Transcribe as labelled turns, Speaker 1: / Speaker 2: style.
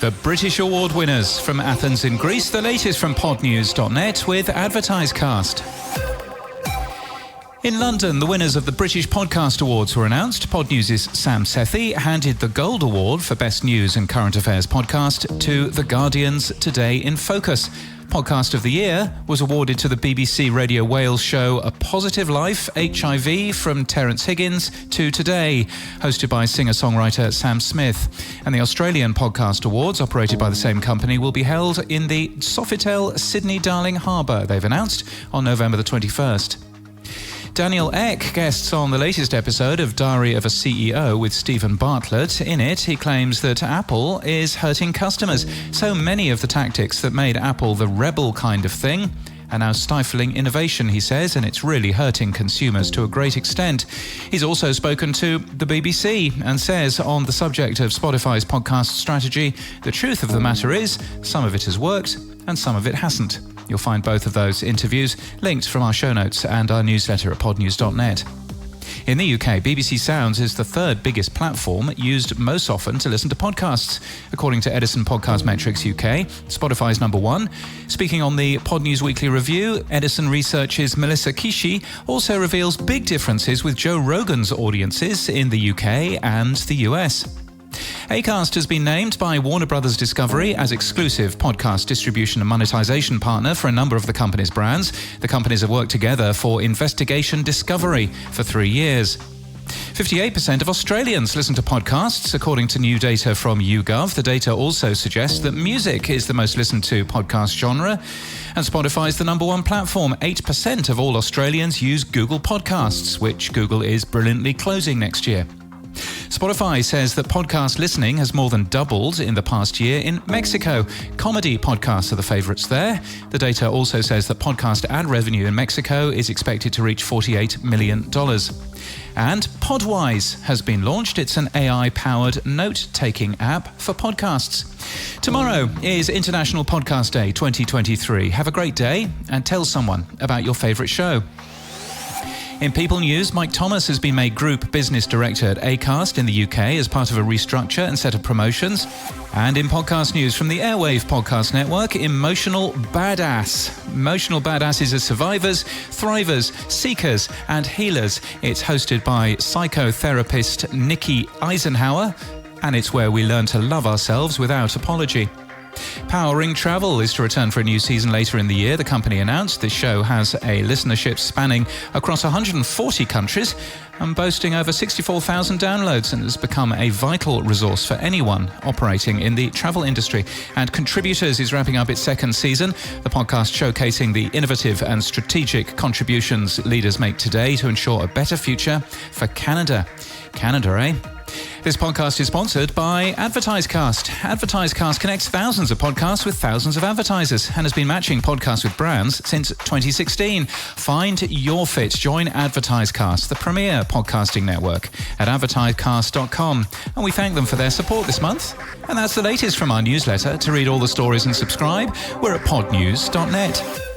Speaker 1: The British Award winners from Athens in Greece, the latest from Podnews.net with AdvertiseCast. In London, the winners of the British Podcast Awards were announced. Podnews' Sam Sethi handed the Gold Award for Best News and Current Affairs Podcast to The Guardian's Today in Focus. Podcast of the Year was awarded to the BBC Radio Wales show A Positive Life, HIV, from Terence Higgins to Today, hosted by singer-songwriter Sam Smith. And the Australian Podcast Awards, operated by the same company, will be held in the Sofitel Sydney Darling Harbour, they've announced, on November the 21st. Daniel Ek guests on the latest episode of Diary of a CEO with Stephen Bartlett. In it, he claims that Apple is hurting customers. So many of the tactics that made Apple the rebel kind of thing are now stifling innovation, he says, and it's really hurting consumers to a great extent. He's also spoken to the BBC and says on the subject of Spotify's podcast strategy, the truth of the matter is some of it has worked and some of it hasn't. You'll find both of those interviews linked from our show notes and our newsletter at podnews.net. In the UK, BBC Sounds is the third biggest platform used most often to listen to podcasts. According to Edison Podcast Metrics UK, Spotify's number one. Speaking on the Podnews Weekly Review, Edison research's Melissa Kishi also reveals big differences with Joe Rogan's audiences in the UK and the US. Acast has been named by Warner Bros. Discovery as exclusive podcast distribution and monetization partner for a number of the company's brands. The companies have worked together for Investigation Discovery for 3 years. 58% of Australians listen to podcasts, according to new data from YouGov. The data also suggests that music is the most listened to podcast genre, and Spotify is the number one platform. 8% of all Australians use Google Podcasts, which Google is brilliantly closing next year. Spotify says that podcast listening has more than doubled in the past year in Mexico. Comedy podcasts are the favourites there. The data also says that podcast ad revenue in Mexico is expected to reach $48 million. And Podwise has been launched. It's an AI-powered note-taking app for podcasts. Tomorrow is International Podcast Day 2023. Have a great day and tell someone about your favourite show. In People News, Mike Thomas has been made Group Business Director at Acast in the UK as part of a restructure and set of promotions. And in podcast news from the Airwave Podcast Network, Emotional Badass. Emotional Badasses are survivors, thrivers, seekers and healers. It's hosted by psychotherapist Nikki Eisenhower, and it's where we learn to love ourselves without apology. Powering Travel is to return for a new season later in the year. The company announced this show has a listenership spanning across 140 countries and boasting over 64,000 downloads, and has become a vital resource for anyone operating in the travel industry. And Contributors is wrapping up its second season, the podcast showcasing the innovative and strategic contributions leaders make today to ensure a better future for Canada. Canada, eh? This podcast is sponsored by AdvertiseCast. AdvertiseCast connects thousands of podcasts with thousands of advertisers and has been matching podcasts with brands since 2016. Find your fit. Join AdvertiseCast, the premier podcasting network, at advertisecast.com. And we thank them for their support this month. And that's the latest from our newsletter. To read all the stories and subscribe, we're at podnews.net.